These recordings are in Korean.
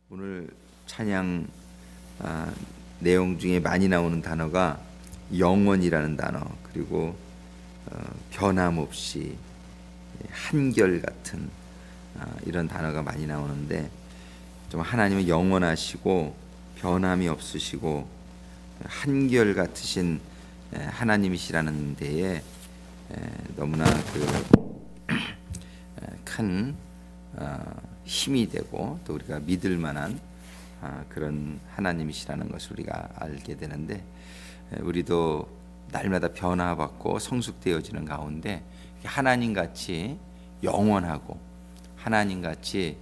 오늘 찬양 내용 중에 많이 나오는 단어가 영원이라는 단어, 그리고 변함없이, 한결같은, 이런 단어가 많이 나오는데, 좀 하나님은 영원하시고 변함이 없으시고 한결같으신 하나님이시라는 데에 너무나 큰 힘이 되고, 또 우리가 믿을 만한 그런 하나님이시라는 것을 우리가 알게 되는데, 우리도 날마다 변화받고 성숙되어지는 가운데 하나님같이 영원하고, 하나님같이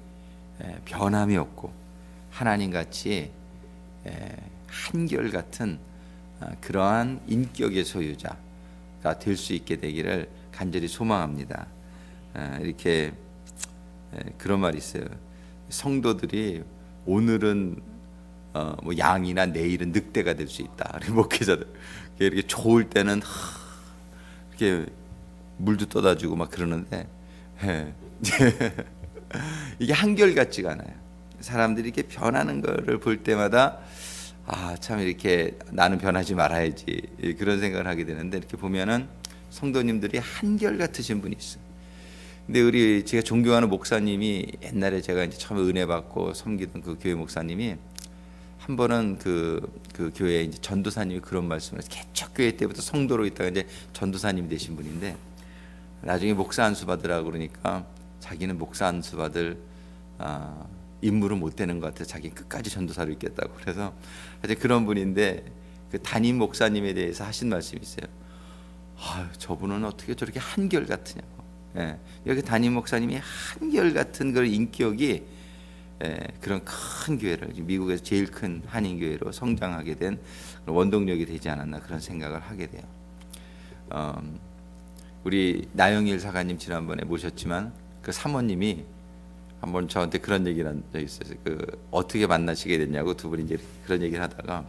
변함이 없고, 하나님같이 한결같은 그러한 인격의 소유자가 될 수 있게 되기를 간절히 소망합니다. 이렇게 그런 말이 있어요. 성도들이 오늘은 뭐 양이나 내일은 늑대가 될 수 있다. 목회자들 이렇게 좋을 때는 이렇게 물도 떠다 주고 막 그러는데 이게 한결같지가 않아요. 사람들이 이렇게 변하는 거를 볼 때마다 참 이렇게 나는 변하지 말아야지, 그런 생각을 하게 되는데, 이렇게 보면은 성도님들이 한결같으신 분이 있어요. 근데 제가 존경하는 목사님이, 옛날에 제가 이제 처음 은혜 받고 섬기던 그 교회 목사님이 한 번은 그 교회 이제 전도사님이 그런 말씀을 해서, 개척교회 때부터 성도로 있다가 이제 전도사님이 되신 분인데, 나중에 목사 안수 받으라고 그러니까 자기는 목사 안수 받을 임무를 못 되는 것 같아서 자기 끝까지 전도사로 있겠다고. 그래서 이제 그런 분인데, 그 담임 목사님에 대해서 하신 말씀이 있어요. 저분은 어떻게 저렇게 한결 같으냐고. 여기 담임 목사님이 한결같은 그런 인격이, 그런 큰 교회를, 미국에서 제일 큰 한인 교회로 성장하게 된 원동력이 되지 않았나, 그런 생각을 하게 돼요. 우리 나영일 사가님 지난번에 모셨지만, 그 사모님이 한번 저한테 그런 얘기를 한 적이 있어요. 어떻게 만나시게 됐냐고, 두 분이 이제 그런 얘기를 하다가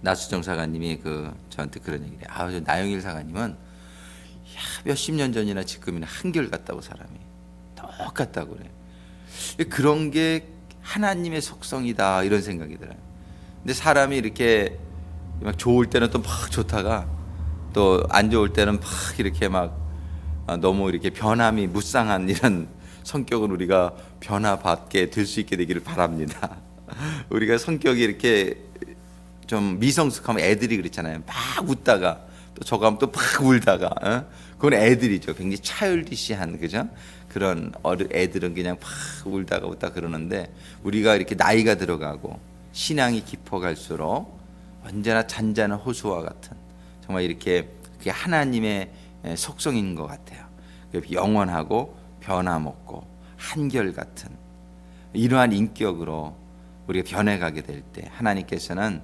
나수정 사가님이 저한테 그런 얘기를 해요. 나영일 사가님은 몇십 년 전이나 지금이나 한결같다고, 사람이 똑같다고 그래. 그런 게 하나님의 속성이다, 이런 생각이 들어요. 근데 사람이 이렇게 막 좋을 때는 또 막 좋다가, 또 안 좋을 때는 막 이렇게 막 너무 이렇게 변함이 무쌍한 이런 성격은 우리가 변화받게 될 수 있게 되기를 바랍니다. 우리가 성격이 이렇게 좀 미성숙하면 애들이 그렇잖아요. 막 웃다가 또 저거 하면 또 막 울다가, 그건 애들이죠. 굉장히 차일디시한, 그죠? 그런 애들은 그냥 막 울다가 웃다 그러는데, 우리가 이렇게 나이가 들어가고 신앙이 깊어갈수록 언제나 잔잔한 호수와 같은, 정말 이렇게 그게 하나님의 속성인 것 같아요. 영원하고 변함없고 한결같은 이러한 인격으로 우리가 변해가게 될 때, 하나님께서는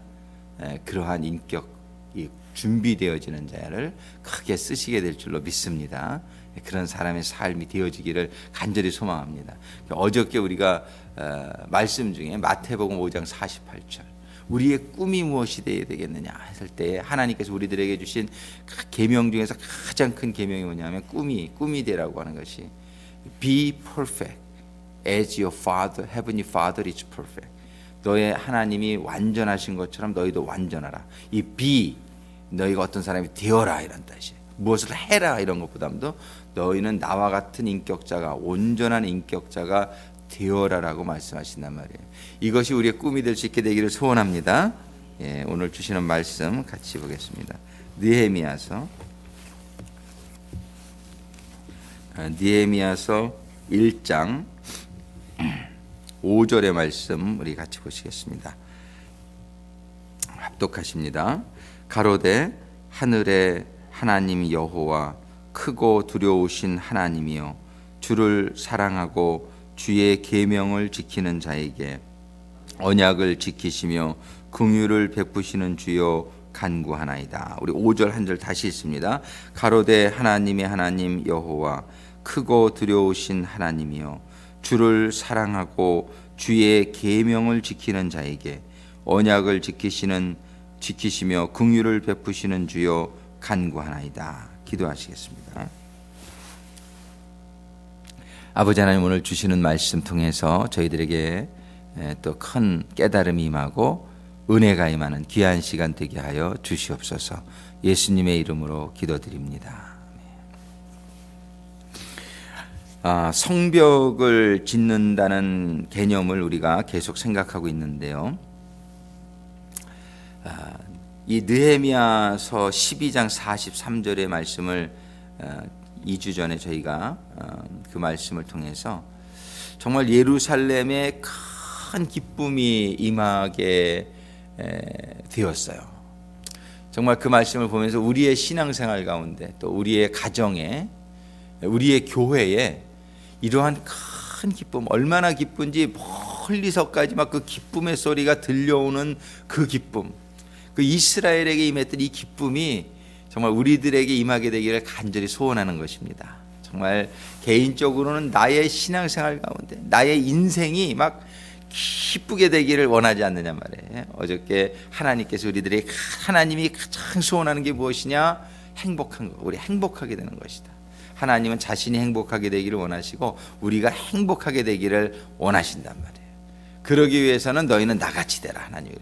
그러한 인격이 준비되어지는 자를 크게 쓰시게 될 줄로 믿습니다. 그런 사람의 삶이 되어지기를 간절히 소망합니다. 어저께 우리가 말씀 중에 마태복음 5장 48절, 우리의 꿈이 무엇이 되어야 되겠느냐 했을 때, 하나님께서 우리들에게 주신 계명 중에서 가장 큰 계명이 뭐냐면 꿈이 되라고 하는 것이, Be perfect as your Father, Heavenly Father is perfect. 너의 하나님이 완전하신 것처럼 너희도 완전하라. 이 be, 너희가 어떤 사람이 되어라, 이런 뜻이에요. 무엇을 해라 이런 것보다도 너희는 나와 같은 인격자가, 온전한 인격자가 되어라라고 말씀하신단 말이에요. 이것이 우리의 꿈이 될 수 있게 되기를 소원합니다. 오늘 주시는 말씀 같이 보겠습니다. 느헤미야서 1장 5절의 말씀 우리 같이 보시겠습니다. 합독하십니다. 가로되 하늘의 하나님 여호와, 크고 두려우신 하나님이여, 주를 사랑하고 주의 계명을 지키는 자에게 언약을 지키시며 긍휼을 베푸시는 주여 간구하나이다. 우리 5절 한 절 다시 읽습니다. 가로되 하나님의 하나님 여호와, 크고 두려우신 하나님이여, 주를 사랑하고 주의 계명을 지키는 자에게 언약을 지키시며 긍휼을 베푸시는 주여 간구하나이다. 기도하시겠습니다. 아버지 하나님, 오늘 주시는 말씀 통해서 저희들에게 또 큰 깨달음이 임하고 은혜가 임하는 귀한 시간 되게 하여 주시옵소서. 예수님의 이름으로 기도드립니다. 성벽을 짓는다는 개념을 우리가 계속 생각하고 있는데요. 이 느헤미야서 12장 43절의 말씀을 2주 전에 저희가 그 말씀을 통해서 정말 예루살렘에 큰 기쁨이 임하게 되었어요. 정말 그 말씀을 보면서 우리의 신앙생활 가운데 또 우리의 가정에 우리의 교회에 이러한 큰 기쁨, 얼마나 기쁜지 멀리서까지 막 그 기쁨의 소리가 들려오는 그 기쁨, 그 이스라엘에게 임했던 이 기쁨이 정말 우리들에게 임하게 되기를 간절히 소원하는 것입니다. 정말 개인적으로는 나의 신앙생활 가운데 나의 인생이 막 기쁘게 되기를 원하지 않느냐 말이에요. 어저께 하나님께서 우리들에게 하나님이 가장 소원하는 게 무엇이냐? 행복한 거. 우리 행복하게 되는 것이다. 하나님은 자신이 행복하게 되기를 원하시고 우리가 행복하게 되기를 원하신단 말이에요. 그러기 위해서는 너희는 나같이 되라. 하나님이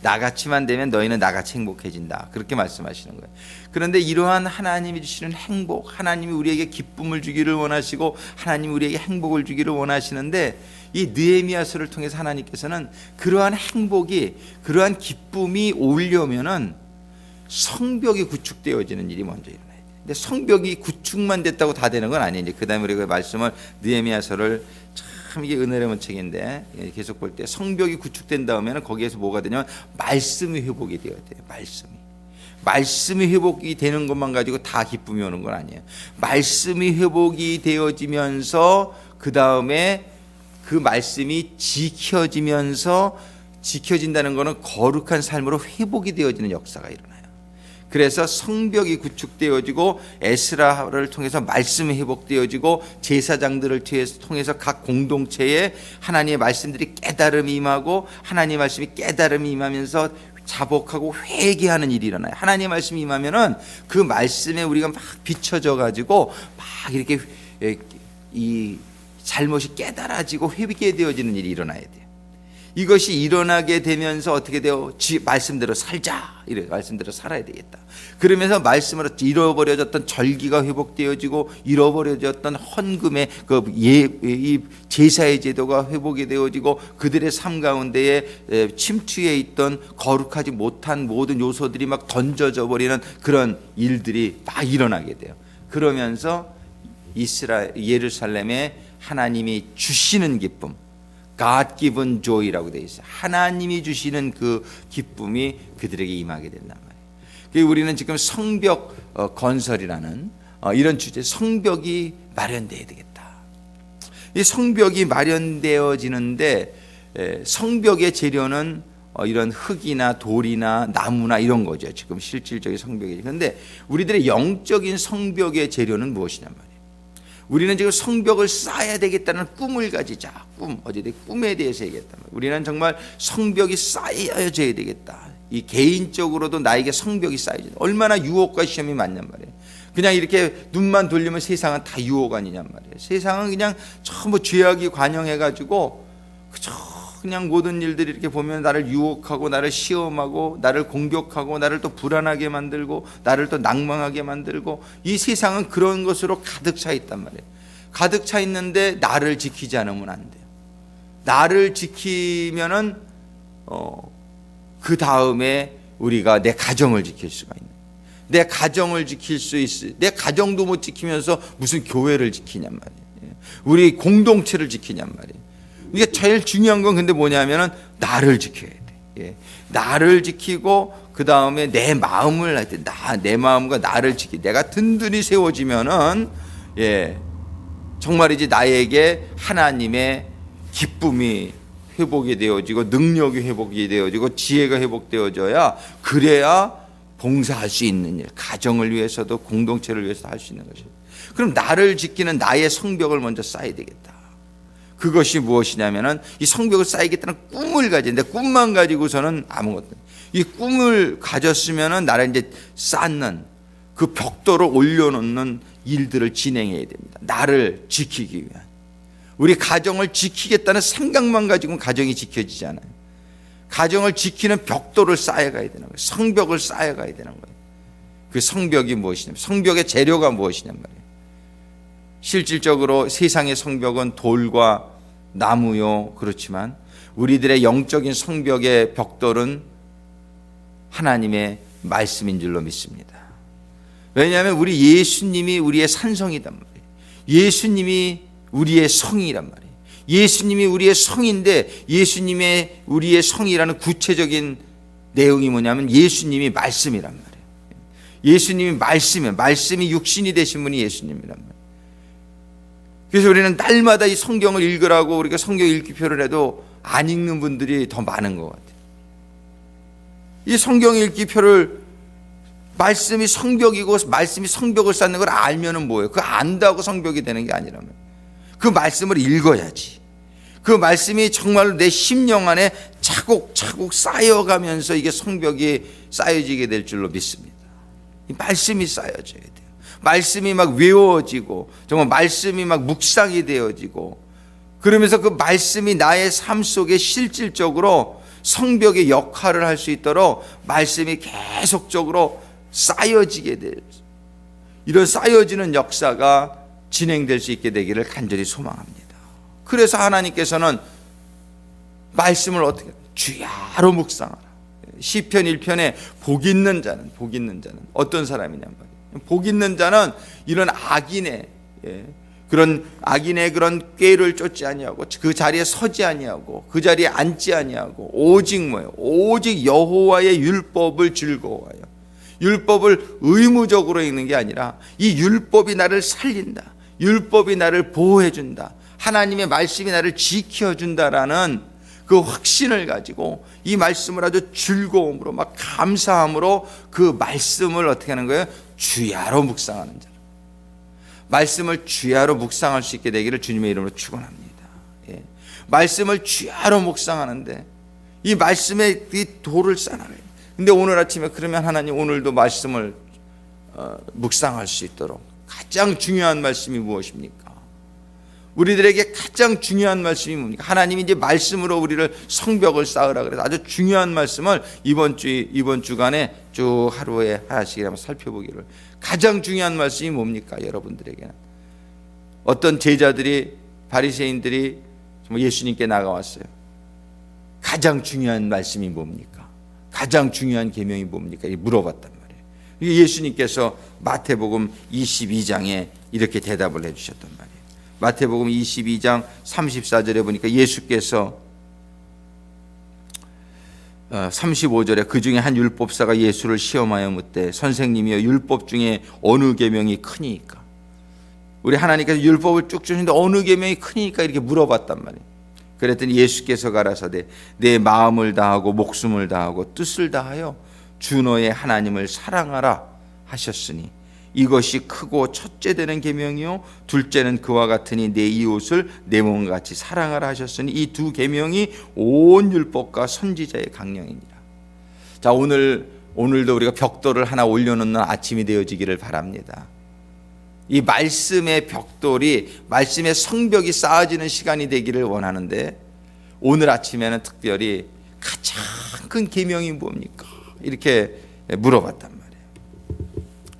나같이만 되면 너희는 나같이 행복해진다. 그렇게 말씀하시는 거예요. 그런데 이러한 하나님이 주시는 행복, 하나님이 우리에게 기쁨을 주기를 원하시고 하나님이 우리에게 행복을 주기를 원하시는데 이 느헤미야서를 통해서 하나님께서는 그러한 행복이, 그러한 기쁨이 오려면은 성벽이 구축되어지는 일이 먼저 일어나요. 근데 성벽이 구축만 됐다고 다 되는 건 아니에요. 그 다음에 우리가 말씀을 느헤미야서를 참 이게 은혜로운 책인데 계속 볼 때 성벽이 구축된 다음에는 거기에서 뭐가 되냐면 말씀이 회복이 되어야 돼요. 말씀이 회복이 되는 것만 가지고 다 기쁨이 오는 건 아니에요. 말씀이 회복이 되어지면서 그 다음에 그 말씀이 지켜진다는 것은 거룩한 삶으로 회복이 되어지는 역사가 일어나요. 그래서 성벽이 구축되어지고 에스라를 통해서 말씀이 회복되어지고 제사장들을 통해서 각 공동체에 하나님의 말씀들이 깨달음이 임하고 하나님의 말씀이 깨달음이 임하면서 자복하고 회개하는 일이 일어나요. 하나님의 말씀이 임하면은 그 말씀에 우리가 막 비춰져 가지고 막 이렇게 이 잘못이 깨달아지고 회개되어지는 일이 일어나야 돼요. 이것이 일어나게 되면서 어떻게 돼요? 말씀대로 살자. 이래 말씀대로 살아야 되겠다. 그러면서 말씀으로 잃어버려졌던 절기가 회복되어지고 잃어버려졌던 헌금의 이 제사의 제도가 회복이 되어지고 그들의 삶 가운데에 침투해 있던 거룩하지 못한 모든 요소들이 막 던져져 버리는 그런 일들이 막 일어나게 돼요. 그러면서 예루살렘에 하나님이 주시는 기쁨, God given joy라고 되어 있어요. 하나님이 주시는 그 기쁨이 그들에게 임하게 된단 말이에요. 우리는 지금 성벽 건설이라는 이런 주제, 성벽이 마련되어야 되겠다. 이 성벽이 마련되어지는데 성벽의 재료는 이런 흙이나 돌이나 나무나 이런 거죠. 지금 실질적인 성벽이. 그런데 우리들의 영적인 성벽의 재료는 무엇이냔 말이에요. 우리는 지금 성벽을 쌓아야 되겠다는 꿈을 가지자. 꿈에 대해서 얘기했단 말이에요. 우리는 정말 성벽이 쌓여져야 되겠다. 이 개인적으로도 나에게 성벽이 쌓여져. 얼마나 유혹과 시험이 많냔 말이에요. 그냥 이렇게 눈만 돌리면 세상은 다 유혹 아니냔 말이에요. 세상은 그냥 전부 죄악이 관영해가지고 그냥 모든 일들이 이렇게 보면 나를 유혹하고 나를 시험하고 나를 공격하고 나를 또 불안하게 만들고 나를 또 낭망하게 만들고 이 세상은 그런 것으로 가득 차 있단 말이에요. 가득 차 있는데 나를 지키지 않으면 안 돼요. 나를 지키면은 그 다음에 우리가 내 가정을 지킬 수가 있는. 내 가정을 지킬 수 있어. 내 가정도 못 지키면서 무슨 교회를 지키냔 말이에요. 우리 공동체를 지키냔 말이에요. 이게 제일 중요한 건 근데 뭐냐면은 나를 지켜야 돼. 예. 나를 지키고 그 다음에 내 마음을 할 때 내 마음과 나를 내가 든든히 세워지면은 정말이지 나에게 하나님의 기쁨이 회복이 되어지고 능력이 회복이 되어지고 지혜가 회복되어져야 그래야 봉사할 수 있는 일, 가정을 위해서도 공동체를 위해서 할 수 있는 것이에요. 그럼 나를 지키는 나의 성벽을 먼저 쌓아야 되겠다. 그것이 무엇이냐면은 이 성벽을 쌓이겠다는 꿈을 가지는데 꿈만 가지고서는 아무것도. 이 꿈을 가졌으면은 나를 이제 쌓는 그 벽돌을 올려놓는 일들을 진행해야 됩니다. 나를 지키기 위한. 우리 가정을 지키겠다는 생각만 가지고는 가정이 지켜지지 않아요. 가정을 지키는 벽돌을 쌓아가야 되는 거예요. 성벽을 쌓아가야 되는 거예요. 그 성벽이 무엇이냐면, 성벽의 재료가 무엇이냔 말이에요. 실질적으로 세상의 성벽은 돌과 나무요, 그렇지만 우리들의 영적인 성벽의 벽돌은 하나님의 말씀인 줄로 믿습니다. 왜냐하면 우리 예수님이 우리의 산성이단 말이에요. 예수님이 우리의 성이란 말이에요. 예수님이 우리의 성인데, 예수님의 우리의 성이라는 구체적인 내용이 뭐냐면 예수님이 말씀이란 말이에요. 예수님이 말씀이에요. 말씀이 육신이 되신 분이 예수님이란 말이에요. 그래서 우리는 날마다 이 성경을 읽으라고 우리가 성경 읽기표를 해도 안 읽는 분들이 더 많은 것 같아요. 이 성경 읽기표를, 말씀이 성벽이고 말씀이 성벽을 쌓는 걸 알면은 뭐예요? 그거 안다고 성벽이 되는 게 아니라면 그 말씀을 읽어야지. 그 말씀이 정말로 내 심령 안에 차곡차곡 쌓여가면서 이게 성벽이 쌓여지게 될 줄로 믿습니다. 이 말씀이 쌓여져야 돼요. 말씀이 막 외워지고 정말 말씀이 막 묵상이 되어지고, 그러면서 그 말씀이 나의 삶 속에 실질적으로 성벽의 역할을 할 수 있도록 말씀이 계속적으로 쌓여지게 될, 이런 쌓여지는 역사가 진행될 수 있게 되기를 간절히 소망합니다. 그래서 하나님께서는 말씀을 어떻게 주야로 묵상하라. 시편 1편에 복 있는 자는 어떤 사람이냐 말이에요. 복 있는 자는 이런 악인의 그런 악인의 그런 꾀를 쫓지 아니하고 그 자리에 서지 아니하고 그 자리에 앉지 아니하고 오직 뭐예요? 오직 여호와의 율법을 즐거워하여, 율법을 의무적으로 읽는 게 아니라 이 율법이 나를 살린다, 율법이 나를 보호해준다, 하나님의 말씀이 나를 지켜준다라는 그 확신을 가지고 이 말씀을 아주 즐거움으로 막 감사함으로 그 말씀을 어떻게 하는 거예요? 주야로 묵상하는 자, 말씀을 주야로 묵상할 수 있게 되기를 주님의 이름으로 축원합니다. 예. 말씀을 주야로 묵상하는데 이 말씀의 이 돌을 쌓아요. 근데 오늘 아침에 그러면 하나님 오늘도 말씀을 묵상할 수 있도록 가장 중요한 말씀이 무엇입니까? 우리들에게 가장 중요한 말씀이 뭡니까? 하나님이 이제 말씀으로 우리를 성벽을 쌓으라 그래서 아주 중요한 말씀을 이번 주간에 쭉 하루에 하나씩 한번 살펴보기를. 가장 중요한 말씀이 뭡니까? 여러분들에게는 어떤 제자들이, 바리새인들이 정말 예수님께 나가왔어요. 가장 중요한 말씀이 뭡니까? 가장 중요한 계명이 뭡니까? 물어봤단 말이에요. 예수님께서 마태복음 22장에 이렇게 대답을 해주셨단 말이에요. 마태복음 22장 34절에 보니까 예수께서 35절에 그 중에 한 율법사가 예수를 시험하여 묻되 선생님이여 율법 중에 어느 계명이 크니까? 우리 하나님께서 율법을 쭉 주시는데 어느 계명이 크니까 이렇게 물어봤단 말이에요. 그랬더니 예수께서 가라사대 내 마음을 다하고 목숨을 다하고 뜻을 다하여 주 너의 하나님을 사랑하라 하셨으니 이것이 크고 첫째 되는 계명이요 둘째는 그와 같으니 내 이웃을 내 몸과 같이 사랑하라 하셨으니 이 두 계명이 온 율법과 선지자의 강령이니라. 자, 오늘도 우리가 벽돌을 하나 올려놓는 아침이 되어지기를 바랍니다. 이 말씀의 벽돌이, 말씀의 성벽이 쌓아지는 시간이 되기를 원하는데, 오늘 아침에는 특별히 가장 큰 계명이 뭡니까? 이렇게 물어봤단 말이에요.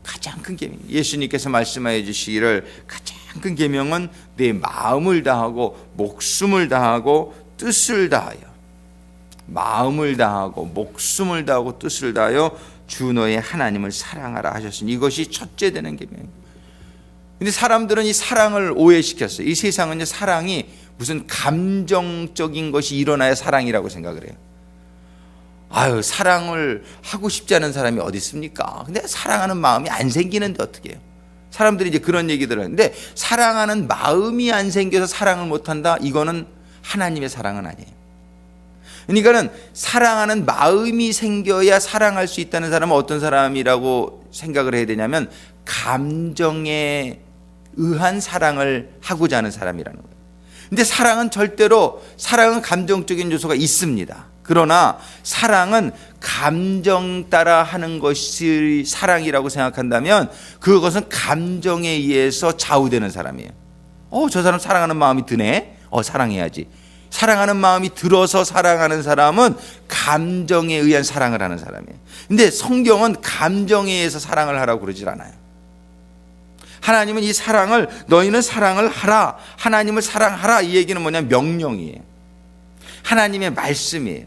가장 큰 계명, 예수님께서 말씀하여 주시기를 가장 큰 계명은 내 마음을 다하고 목숨을 다하고 뜻을 다하여, 마음을 다하고 목숨을 다하고 뜻을 다하여 주 너의 하나님을 사랑하라 하셨으니 이것이 첫째 되는 계명입니다. 근데 사람들은 이 사랑을 오해시켰어요. 이 세상은 사랑이 무슨 감정적인 것이 일어나야 사랑이라고 생각을 해요. 아유, 사랑을 하고 싶지 않은 사람이 어디 있습니까? 근데 사랑하는 마음이 안 생기는데 어떻게 해요? 사람들이 이제 그런 얘기들을 하는데, 사랑하는 마음이 안 생겨서 사랑을 못한다? 이거는 하나님의 사랑은 아니에요. 그러니까는 사랑하는 마음이 생겨야 사랑할 수 있다는 사람은 어떤 사람이라고 생각을 해야 되냐면 감정에 의한 사랑을 하고자 하는 사람이라는 거예요. 근데 사랑은 감정적인 요소가 있습니다. 그러나 사랑은 감정 따라 하는 것이 사랑이라고 생각한다면 그것은 감정에 의해서 좌우되는 사람이에요. 저 사람 사랑하는 마음이 드네. 사랑해야지. 사랑하는 마음이 들어서 사랑하는 사람은 감정에 의한 사랑을 하는 사람이에요. 근데 성경은 감정에 의해서 사랑을 하라고 그러질 않아요. 하나님은 이 사랑을, 너희는 사랑을 하라, 하나님을 사랑하라, 이 얘기는 뭐냐면 명령이에요. 하나님의 말씀이에요.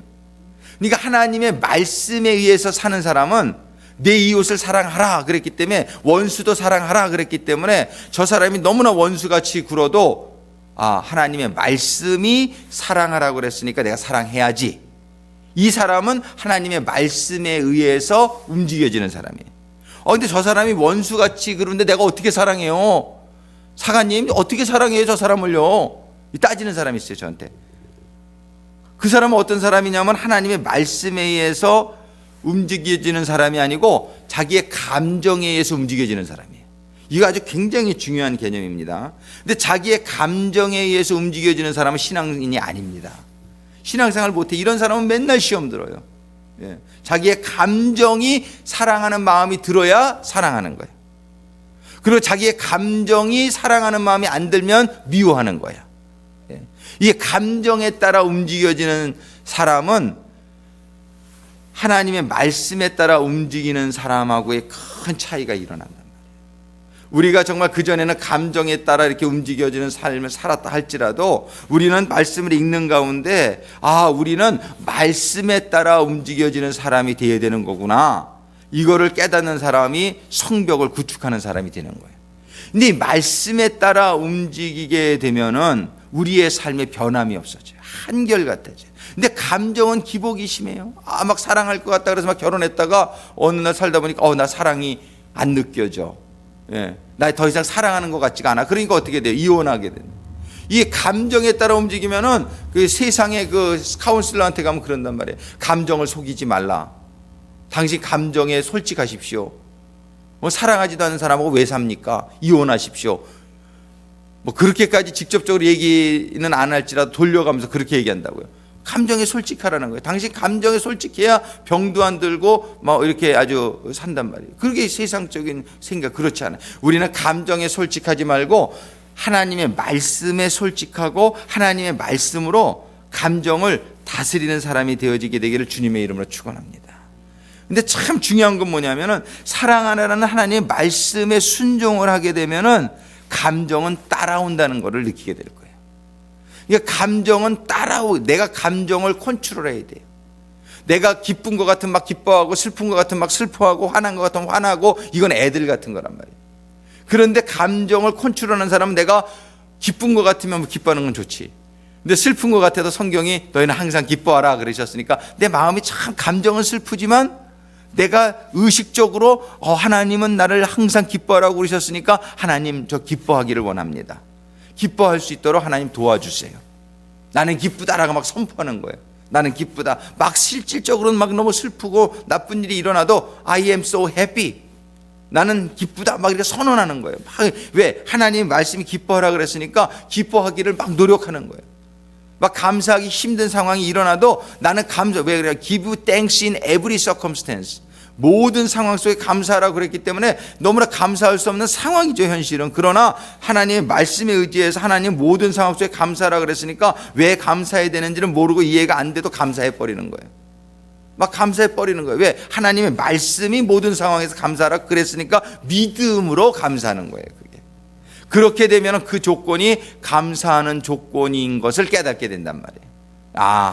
그러니까 하나님의 말씀에 의해서 사는 사람은 내 이웃을 사랑하라 그랬기 때문에, 원수도 사랑하라 그랬기 때문에 저 사람이 너무나 원수같이 굴어도 하나님의 말씀이 사랑하라고 그랬으니까 내가 사랑해야지. 이 사람은 하나님의 말씀에 의해서 움직여지는 사람이에요. 근데 저 사람이 원수같이 그러는데 내가 어떻게 사랑해요? 사관님, 어떻게 사랑해요 저 사람을요? 따지는 사람이 있어요, 저한테. 그 사람은 어떤 사람이냐면 하나님의 말씀에 의해서 움직여지는 사람이 아니고 자기의 감정에 의해서 움직여지는 사람이에요. 이거 아주 굉장히 중요한 개념입니다. 근데 자기의 감정에 의해서 움직여지는 사람은 신앙인이 아닙니다. 신앙생활 못해. 이런 사람은 맨날 시험 들어요. 자기의 감정이 사랑하는 마음이 들어야 사랑하는 거예요. 그리고 자기의 감정이 사랑하는 마음이 안 들면 미워하는 거예요. 이게 감정에 따라 움직여지는 사람은 하나님의 말씀에 따라 움직이는 사람하고의 큰 차이가 일어난단 말이에요. 우리가 정말 그전에는 감정에 따라 이렇게 움직여지는 삶을 살았다 할지라도 우리는 말씀을 읽는 가운데 우리는 말씀에 따라 움직여지는 사람이 되어야 되는 거구나, 이거를 깨닫는 사람이 성벽을 구축하는 사람이 되는 거예요. 근데 이 말씀에 따라 움직이게 되면은 우리의 삶에 변함이 없어져요. 한결같아져요. 근데 감정은 기복이 심해요. 막 사랑할 것 같다 그래서 막 결혼했다가 어느 날 살다 보니까 나 사랑이 안 느껴져. 나 더 이상 사랑하는 것 같지가 않아. 그러니까 어떻게 돼요? 이혼하게 돼요. 이 감정에 따라 움직이면은 그 세상의 그 카운슬러한테 가면 그런단 말이에요. 감정을 속이지 말라. 당신 감정에 솔직하십시오. 사랑하지도 않는 사람하고 왜 삽니까? 이혼하십시오. 그렇게까지 직접적으로 얘기는 안 할지라도 돌려가면서 그렇게 얘기한다고요. 감정에 솔직하라는 거예요. 당신 감정에 솔직해야 병도 안 들고 이렇게 아주 산단 말이에요. 그게 세상적인 생각 그렇지 않아요. 우리는 감정에 솔직하지 말고 하나님의 말씀에 솔직하고 하나님의 말씀으로 감정을 다스리는 사람이 되어지게 되기를 주님의 이름으로 축원합니다. 근데 참 중요한 건 뭐냐면은 사랑하라는 하나님의 말씀에 순종을 하게 되면은 감정은 따라온다는 것을 느끼게 될 거예요. 그러니까 감정은 내가 감정을 컨트롤해야 돼요. 내가 기쁜 것 같으면 막 기뻐하고 슬픈 것 같으면 막 슬퍼하고 화난 것 같으면 화나고, 이건 애들 같은 거란 말이에요. 그런데 감정을 컨트롤하는 사람은 내가 기쁜 것 같으면 기뻐하는 건 좋지. 근데 슬픈 것 같아도 성경이 너희는 항상 기뻐하라 그러셨으니까 내 마음이 참 감정은 슬프지만 내가 의식적으로 하나님은 나를 항상 기뻐하라고 그러셨으니까 하나님 저 기뻐하기를 원합니다. 기뻐할 수 있도록 하나님 도와주세요. 나는 기쁘다라고 막 선포하는 거예요. 나는 기쁘다. 막 실질적으로는 막 너무 슬프고 나쁜 일이 일어나도 I am so happy. 나는 기쁘다. 막 이렇게 선언하는 거예요. 왜? 하나님 말씀이 기뻐하라 그랬으니까 기뻐하기를 막 노력하는 거예요. 막 감사하기 힘든 상황이 일어나도 나는 왜 그래요? Give thanks in every circumstance. 모든 상황 속에 감사하라고 그랬기 때문에 너무나 감사할 수 없는 상황이죠, 현실은. 그러나 하나님의 말씀에 의지해서 하나님 모든 상황 속에 감사하라고 그랬으니까 왜 감사해야 되는지는 모르고 이해가 안 돼도 감사해 버리는 거예요. 막 감사해 버리는 거예요. 왜? 하나님의 말씀이 모든 상황에서 감사하라고 그랬으니까 믿음으로 감사하는 거예요. 그게. 그렇게 되면 그 조건이 감사하는 조건인 것을 깨닫게 된단 말이에요.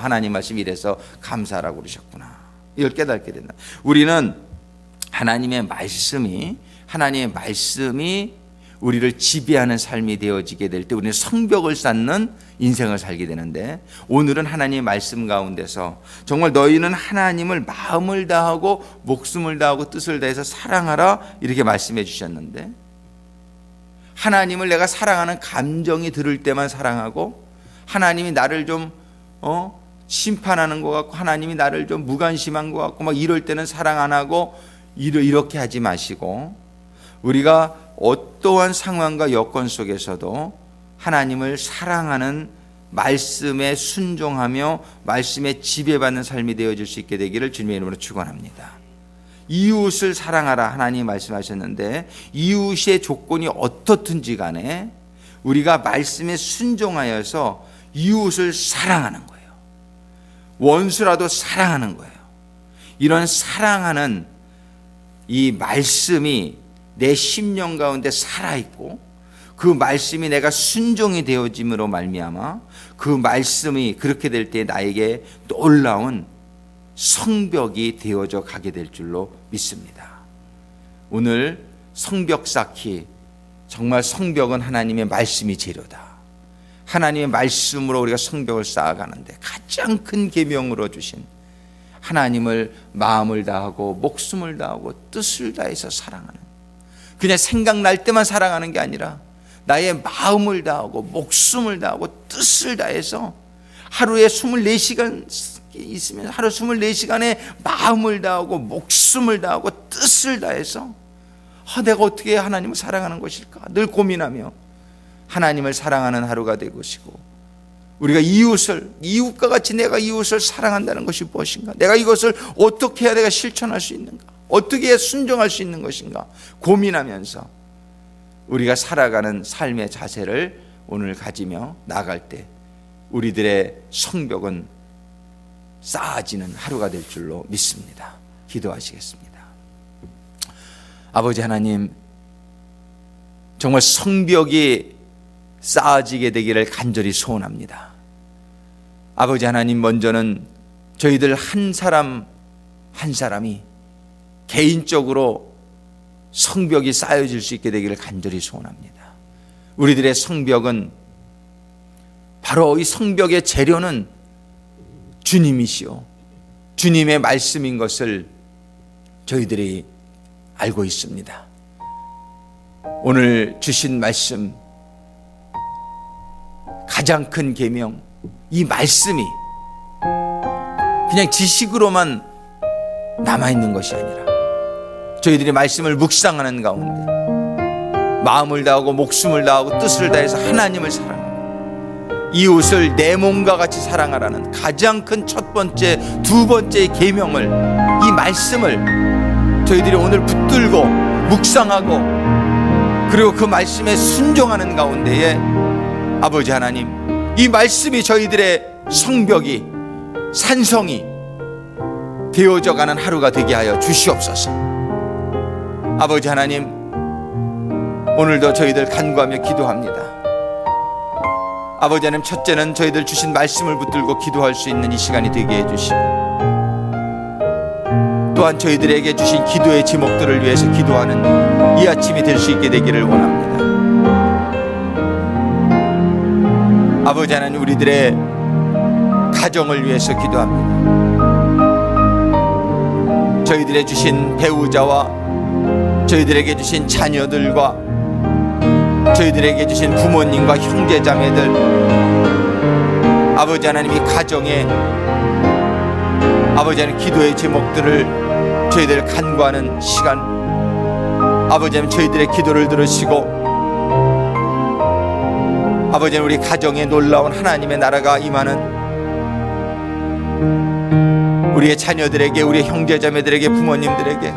하나님 말씀이 이래서 감사하라고 그러셨구나. 이걸 깨닫게 된다. 우리는 하나님의 말씀이 우리를 지배하는 삶이 되어지게 될 때 우리는 성벽을 쌓는 인생을 살게 되는데, 오늘은 하나님의 말씀 가운데서 정말 너희는 하나님을 마음을 다하고 목숨을 다하고 뜻을 다해서 사랑하라 이렇게 말씀해 주셨는데, 하나님을 내가 사랑하는 감정이 들을 때만 사랑하고, 하나님이 나를 좀 심판하는 것 같고, 하나님이 나를 좀 무관심한 것 같고 막 이럴 때는 사랑 안 하고, 이렇게 하지 마시고, 우리가 어떠한 상황과 여건 속에서도 하나님을 사랑하는 말씀에 순종하며 말씀에 지배받는 삶이 되어질 수 있게 되기를 주님의 이름으로 축원합니다. 이웃을 사랑하라 하나님이 말씀하셨는데, 이웃의 조건이 어떻든지 간에 우리가 말씀에 순종하여서 이웃을 사랑하는 거예요. 원수라도 사랑하는 거예요. 이런 사랑하는 이 말씀이 내 심령 가운데 살아있고, 그 말씀이 내가 순종이 되어짐으로 말미암아 그 말씀이 그렇게 될 때 나에게 놀라운 성벽이 되어져 가게 될 줄로 믿습니다. 오늘 성벽 쌓기, 정말 성벽은 하나님의 말씀이 재료다. 하나님의 말씀으로 우리가 성벽을 쌓아가는데 가장 큰 계명으로 주신 하나님을 마음을 다하고 목숨을 다하고 뜻을 다해서 사랑하는, 그냥 생각날 때만 사랑하는 게 아니라 나의 마음을 다하고 목숨을 다하고 뜻을 다해서 하루에 24시간 있으면 하루 24시간에 마음을 다하고 목숨을 다하고 뜻을 다해서 내가 어떻게 하나님을 사랑하는 것일까 늘 고민하며 하나님을 사랑하는 하루가 되고 것이고, 우리가 이웃과 같이 내가 이웃을 사랑한다는 것이 무엇인가, 내가 이것을 어떻게 해야 내가 실천할 수 있는가, 어떻게 해야 순종할 수 있는 것인가 고민하면서 우리가 살아가는 삶의 자세를 오늘 가지며 나아갈 때 우리들의 성벽은 쌓아지는 하루가 될 줄로 믿습니다. 기도하시겠습니다. 아버지 하나님, 정말 성벽이 쌓아지게 되기를 간절히 소원합니다. 아버지 하나님, 먼저는 저희들 한 사람 한 사람이 개인적으로 성벽이 쌓여질 수 있게 되기를 간절히 소원합니다. 우리들의 성벽은 바로 이 성벽의 재료는 주님이시오, 주님의 말씀인 것을 저희들이 알고 있습니다. 오늘 주신 말씀, 가장 큰 계명, 이 말씀이 그냥 지식으로만 남아있는 것이 아니라 저희들이 말씀을 묵상하는 가운데 마음을 다하고 목숨을 다하고 뜻을 다해서 하나님을 사랑하고 이웃을 내 몸과 같이 사랑하라는 가장 큰 첫 번째, 두 번째의 계명을, 이 말씀을 저희들이 오늘 붙들고 묵상하고 그리고 그 말씀에 순종하는 가운데에 아버지 하나님, 이 말씀이 저희들의 성벽이, 산성이 되어져가는 하루가 되게 하여 주시옵소서. 아버지 하나님, 오늘도 저희들 간구하며 기도합니다. 아버지 하나님, 첫째는 저희들 주신 말씀을 붙들고 기도할 수 있는 이 시간이 되게 해주시고, 또한 저희들에게 주신 기도의 제목들을 위해서 기도하는 이 아침이 될 수 있게 되기를 원합니다. 아버지 하나님, 우리들의 가정을 위해서 기도합니다. 저희들의 주신 배우자와 저희들에게 주신 자녀들과 저희들에게 주신 부모님과 형제자매들, 아버지 하나님이 가정에 아버지 하나님 기도의 제목들을 저희들 간구하는 시간, 아버지 하나님 저희들의 기도를 들으시고 아버지 하나님 우리 가정에 놀라운 하나님의 나라가 임하는, 우리의 자녀들에게, 우리의 형제자매들에게, 부모님들에게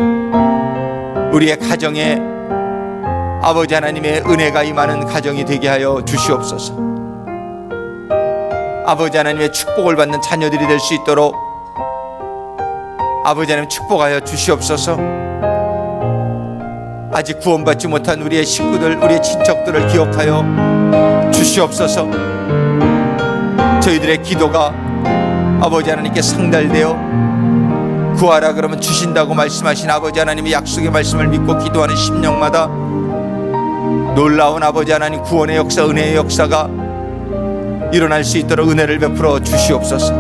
우리의 가정에 아버지 하나님의 은혜가 임하는 가정이 되게 하여 주시옵소서. 아버지 하나님의 축복을 받는 자녀들이 될 수 있도록 아버지 하나님 축복하여 주시옵소서. 아직 구원받지 못한 우리의 식구들, 우리의 친척들을 기억하여 주시옵소서. 저희들의 기도가 아버지 하나님께 상달되어 구하라 그러면 주신다고 말씀하신 아버지 하나님의 약속의 말씀을 믿고 기도하는 심령마다 놀라운 아버지 하나님 구원의 역사, 은혜의 역사가 일어날 수 있도록 은혜를 베풀어 주시옵소서.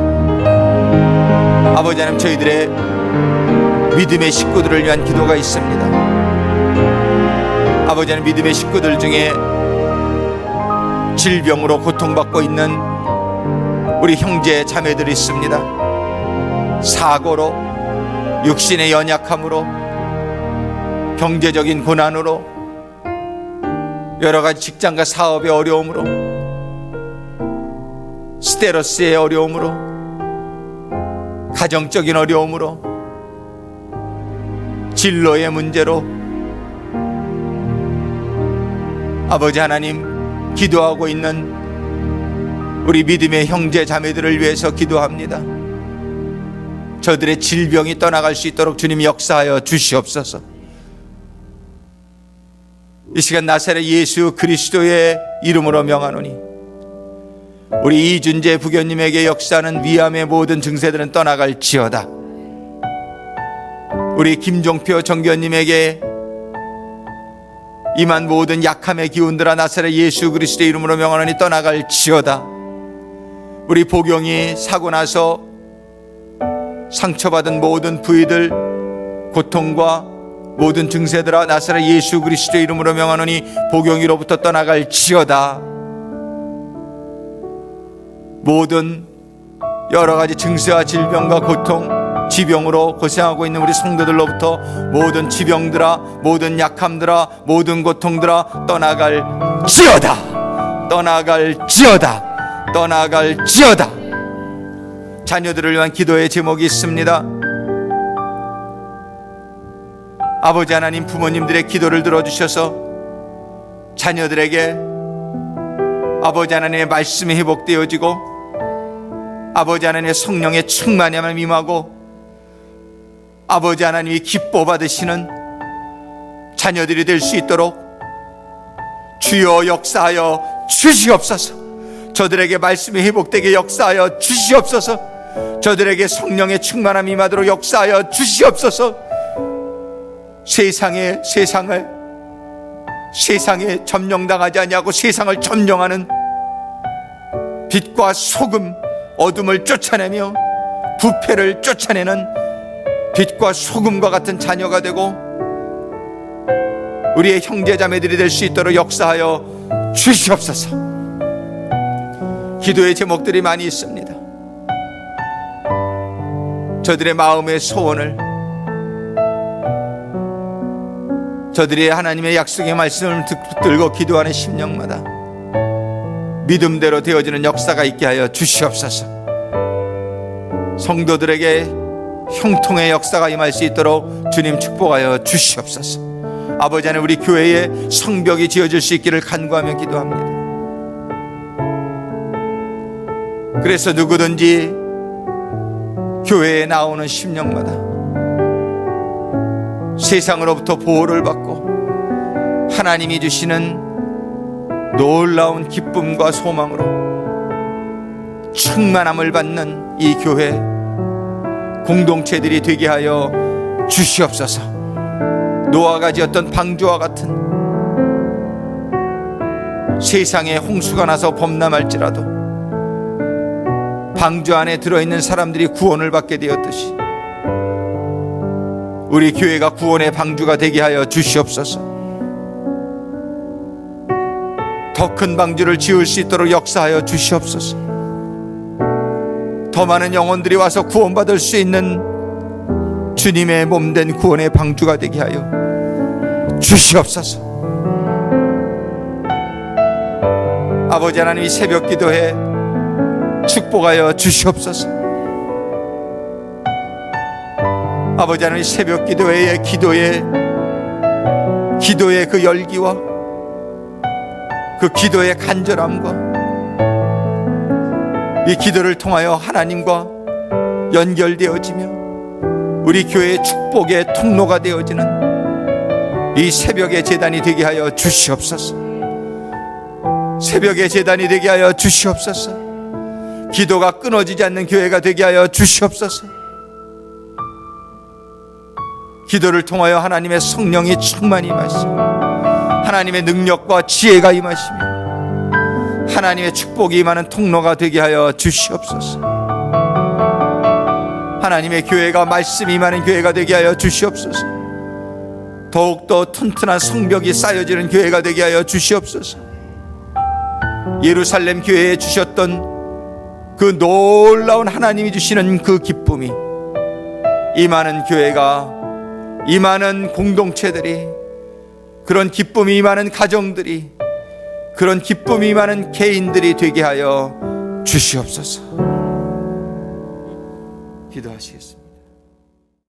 아버지 하나님, 저희들의 믿음의 식구들을 위한 기도가 있습니다. 아버지 하나님, 믿음의 식구들 중에 질병으로 고통받고 있는 우리 형제 자매들이 있습니다. 사고로, 육신의 연약함으로, 경제적인 고난으로, 여러가지 직장과 사업의 어려움으로, 스테러스의 어려움으로, 가정적인 어려움으로, 진로의 문제로 아버지 하나님 기도하고 있는 우리 믿음의 형제 자매들을 위해서 기도합니다. 저들의 질병이 떠나갈 수 있도록 주님 역사하여 주시옵소서. 이 시간 나사렛 예수 그리스도의 이름으로 명하노니 우리 이준재 부교님에게 역사하는 위암의 모든 증세들은 떠나갈지어다. 우리 김종표 정교님에게 임한 모든 약함의 기운들아 나사렛 예수 그리스도의 이름으로 명하노니 떠나갈지어다. 우리 보경이 사고 나서 상처받은 모든 부위들, 고통과 모든 증세들아 나사렛 예수 그리스도의 이름으로 명하노니 보경이로부터 떠나갈지어다. 모든 여러 가지 증세와 질병과 고통, 지병으로 고생하고 있는 우리 성도들로부터 모든 지병들아, 모든 약함들아, 모든 고통들아 떠나갈지어다. 떠나갈지어다. 떠나갈지어다. 자녀들을 위한 기도의 제목이 있습니다. 아버지 하나님, 부모님들의 기도를 들어주셔서 자녀들에게 아버지 하나님의 말씀이 회복되어지고 아버지 하나님의 성령의 충만함을 임하고 아버지 하나님이 기뻐 받으시는 자녀들이 될 수 있도록 주여 역사하여 주시옵소서. 저들에게 말씀이 회복되게 역사하여 주시옵소서. 저들에게 성령의 충만함이 임하도록 역사하여 주시옵소서. 세상에 점령당하지 아니하고 세상을 점령하는 빛과 소금, 어둠을 쫓아내며 부패를 쫓아내는 빛과 소금과 같은 자녀가 되고 우리의 형제자매들이 될 수 있도록 역사하여 주시옵소서. 기도의 제목들이 많이 있습니다. 저들의 마음의 소원을, 저들이 하나님의 약속의 말씀을 붙들고 기도하는 심령마다 믿음대로 되어지는 역사가 있게 하여 주시옵소서. 성도들에게 형통의 역사가 임할 수 있도록 주님 축복하여 주시옵소서. 아버지 하나님, 우리 교회에 성벽이 지어질 수 있기를 간구하며 기도합니다. 그래서 누구든지 교회에 나오는 심령마다 세상으로부터 보호를 받고 하나님이 주시는 놀라운 기쁨과 소망으로 충만함을 받는 이 교회 공동체들이 되게 하여 주시옵소서. 노아가 지었던 방주와 같은 세상에 홍수가 나서 범람할지라도 방주 안에 들어있는 사람들이 구원을 받게 되었듯이 우리 교회가 구원의 방주가 되게 하여 주시옵소서. 더 큰 방주를 지을 수 있도록 역사하여 주시옵소서. 더 많은 영혼들이 와서 구원받을 수 있는 주님의 몸된 구원의 방주가 되게 하여 주시옵소서. 아버지 하나님, 이 새벽 기도에 축복하여 주시옵소서. 아버지 하나님, 새벽 기도회의 기도의 그 열기와 그 기도의 간절함과 이 기도를 통하여 하나님과 연결되어지며 우리 교회의 축복의 통로가 되어지는 이 새벽의 제단이 되게 하여 주시옵소서. 새벽의 제단이 되게 하여 주시옵소서. 기도가 끊어지지 않는 교회가 되게 하여 주시옵소서. 기도를 통하여 하나님의 성령이 충만히 임하시고 하나님의 능력과 지혜가 임하시며 하나님의 축복이 임하는 통로가 되게 하여 주시옵소서. 하나님의 교회가 말씀이 임하는 교회가 되게 하여 주시옵소서. 더욱더 튼튼한 성벽이 쌓여지는 교회가 되게 하여 주시옵소서. 예루살렘 교회에 주셨던 그 놀라운 하나님이 주시는 그 기쁨이 임하는 교회가, 임하는 공동체들이, 그런 기쁨이 임하는 가정들이, 그런 기쁨이 임하는 개인들이 되게 하여 주시옵소서. 기도하시겠습니다.